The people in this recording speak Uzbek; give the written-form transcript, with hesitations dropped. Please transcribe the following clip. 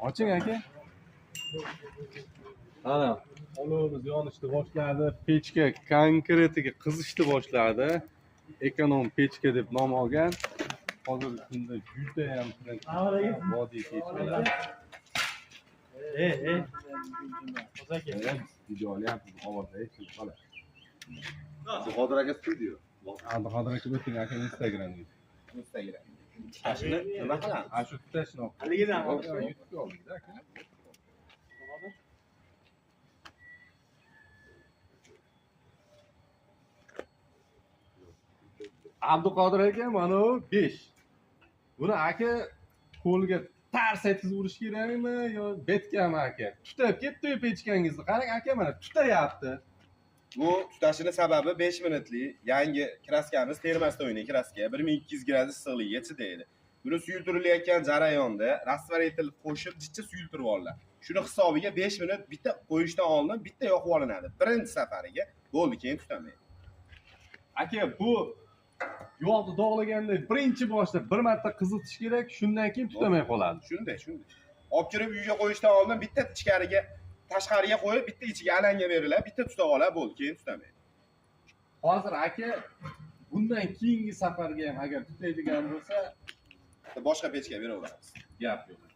Oching aka. Ana, olovimiz yonishni boshladi. Pechka konkretiga qizishni boshladi. Ekonom pechka deb nom olgan. Hozirgi kunda juda ham vodiy pechkalar. Video olyapmiz, ovozda eshitib qoladi. Qodir aka studio. Qodir aka o'ting aka Instagramga. Tutashni nima qilamiz? Shu tutashni haligidan YouTube oldingda aka. Abduqodir aka mana 5. Buni aka qo'lga tars etkizib urish kerakmi yo betkami aka? Tutab ketdi pechkangizni. Qarang aka mana tutayapti. Bu tutashini sababi 5 minutlik yangi kraskamiz termasdan o'ynagan kraska 1200 gradus issiqlikka chidaydi. Buni suyultirilayotgan jarayonda rastvaritelь qo'shib jichcha suyultirib oladi. Shuni hisobiga 5 minut bitta qo'yishdan oldin bitta yoqib olinadi. Birinchi safariga bo'ldi, keyin tutamaydi. Aka bu yog'ni dog'laganda birinchi boshda bir marta qizitish kerak, shundan keyin tutamay qoladi. Shunday. Olib kirib uyga qo'yishdan oldin bitta ichkariga, tashqariga qo'yib, bitta ichiga alanga beriladi, bitta tuta oladi, bo'ldi, keyin tutamaydi. Hozir aka bundan keyingi safarga ham agar tutaydigan bo'lsa, Boshqa pechka beraveramiz. gap yo'q.